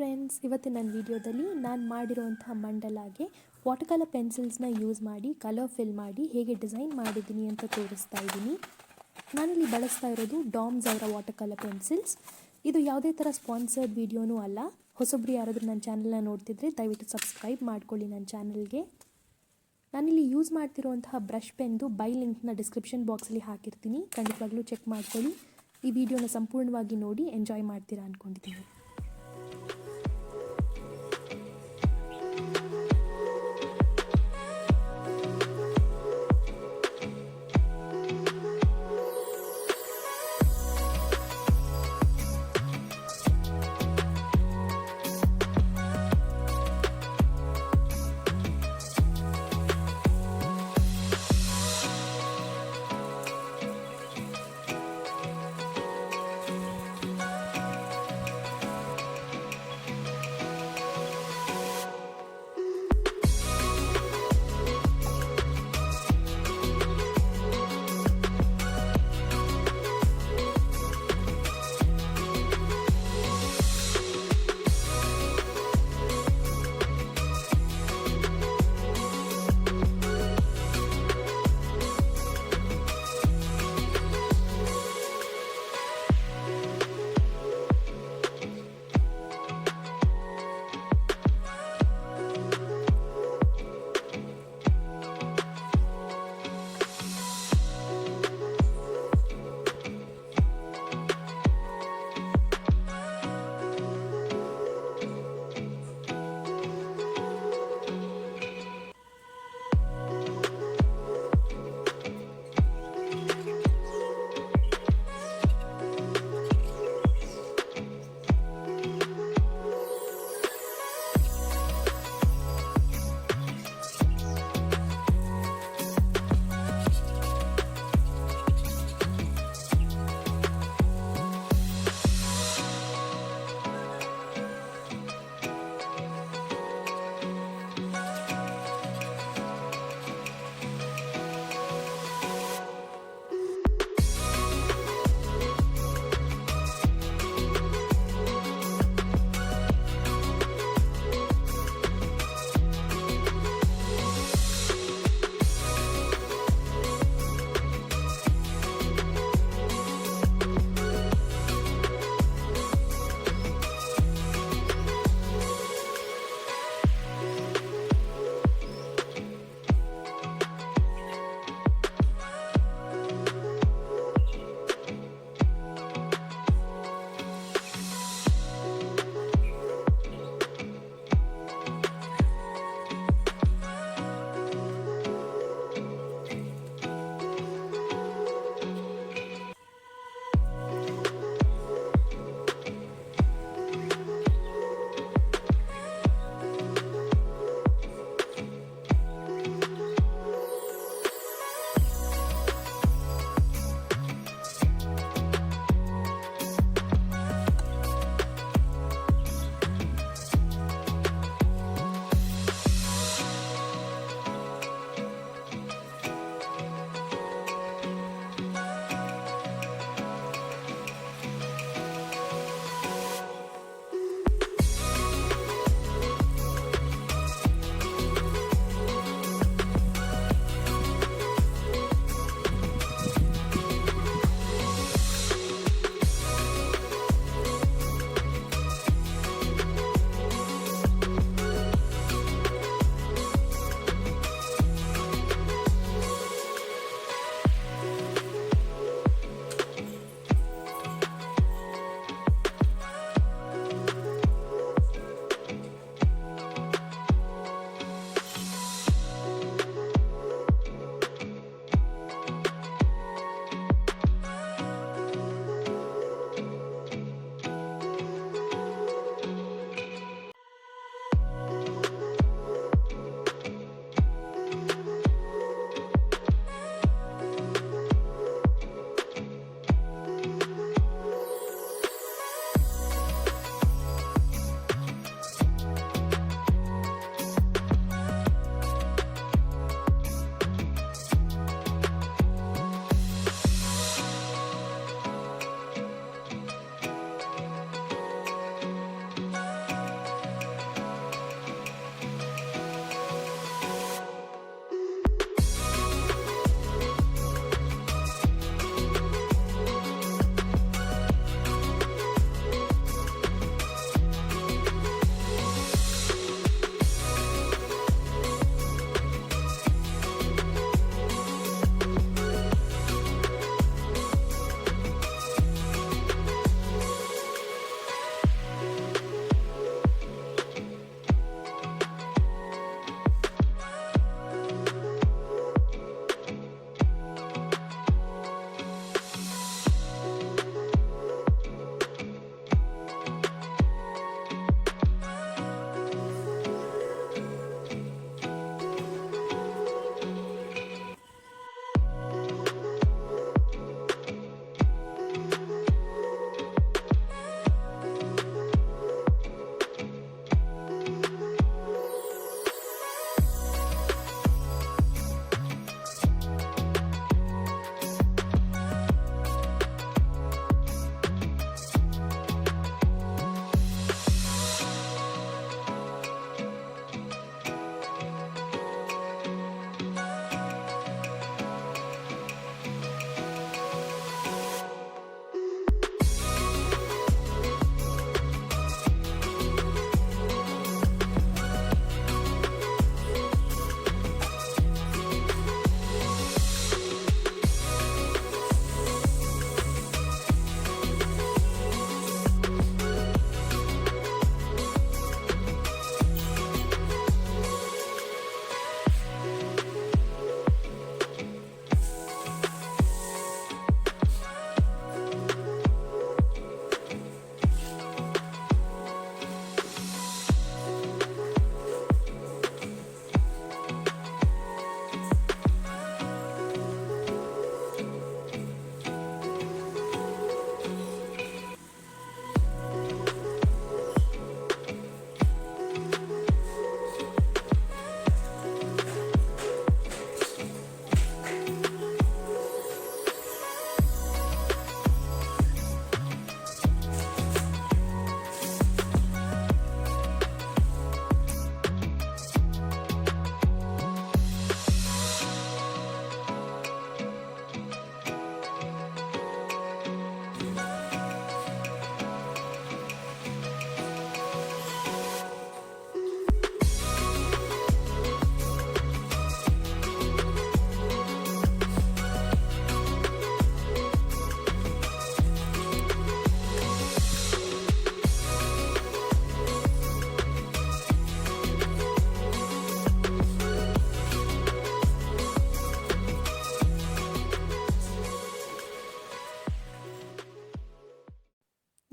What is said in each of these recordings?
Friends, ಇವತ್ತಿನ ನನ್ನ ವಿಡಿಯೋದಲ್ಲಿ ನಾನು ಮಾಡಿರುವಂತಹ ಮಂಡಲಾಗೆ ವಾಟರ್ ಕಲರ್ ಪೆನ್ಸಿಲ್ಸ್ನ ಯೂಸ್ ಮಾಡಿ ಕಲರ್ ಫಿಲ್ ಮಾಡಿ ಹೇಗೆ ಡಿಸೈನ್ ಮಾಡಿದ್ದೀನಿ ಅಂತ ತೋರಿಸ್ತಾ ಇದ್ದೀನಿ. ನಾನಿಲ್ಲಿ ಬಳಸ್ತಾ ಇರೋದು ಡಾಮ್ಸ್ ಅವರ ವಾಟರ್ ಕಲರ್ ಪೆನ್ಸಿಲ್ಸ್. ಇದು ಯಾವುದೇ ಥರ ಸ್ಪಾನ್ಸರ್ಡ್ ವಿಡಿಯೋನೂ ಅಲ್ಲ. ಹೊಸಬ್ರು ಯಾರಾದರೂ ನನ್ನ ಚಾನಲ್ನ ನೋಡ್ತಿದ್ರೆ ದಯವಿಟ್ಟು ಸಬ್ಸ್ಕ್ರೈಬ್ ಮಾಡ್ಕೊಳ್ಳಿ ನನ್ನ ಚಾನಲ್ಗೆ. ನಾನಿಲ್ಲಿ ಯೂಸ್ ಮಾಡ್ತಿರುವಂತಹ ಬ್ರಷ್ ಪೆನ್ದು ಬೈ ಲಿಂಕ್ನ ಡಿಸ್ಕ್ರಿಪ್ಷನ್ ಬಾಕ್ಸಲ್ಲಿ ಹಾಕಿರ್ತೀನಿ, ಖಂಡಿತವಾಗ್ಲೂ ಚೆಕ್ ಮಾಡ್ಕೊಳ್ಳಿ. ಈ ವಿಡಿಯೋನ ಸಂಪೂರ್ಣವಾಗಿ ನೋಡಿ ಎಂಜಾಯ್ ಮಾಡ್ತೀರಾ ಅಂದ್ಕೊಂಡಿದ್ದೀನಿ.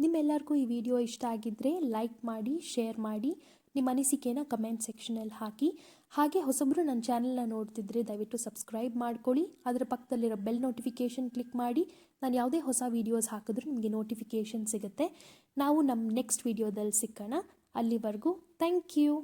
ನಿಮ್ಮೆಲ್ಲರಿಗೂ ಈ ವಿಡಿಯೋ ಇಷ್ಟ ಆಗಿದ್ದರೆ ಲೈಕ್ ಮಾಡಿ, ಶೇರ್ ಮಾಡಿ, ನಿಮ್ಮ ಅನಿಸಿಕೆನ ಕಮೆಂಟ್ ಸೆಕ್ಷನಲ್ಲಿ ಹಾಕಿ. ಹಾಗೆ ಹೊಸಬ್ರು ನನ್ನ ಚಾನಲ್ನ ನೋಡ್ತಿದ್ರೆ ದಯವಿಟ್ಟು ಸಬ್ಸ್ಕ್ರೈಬ್ ಮಾಡ್ಕೊಳ್ಳಿ. ಅದರ ಪಕ್ಕದಲ್ಲಿರೋ ಬೆಲ್ ನೋಟಿಫಿಕೇಷನ್ ಕ್ಲಿಕ್ ಮಾಡಿ. ನಾನು ಯಾವುದೇ ಹೊಸ ವೀಡಿಯೋಸ್ ಹಾಕಿದ್ರೂ ನಿಮಗೆ ನೋಟಿಫಿಕೇಷನ್ ಸಿಗುತ್ತೆ. ನಾವು ನಮ್ಮ ನೆಕ್ಸ್ಟ್ ವಿಡಿಯೋದಲ್ಲಿ ಸಿಕ್ಕೋಣ. ಅಲ್ಲಿವರೆಗೂ ಥ್ಯಾಂಕ್ ಯು.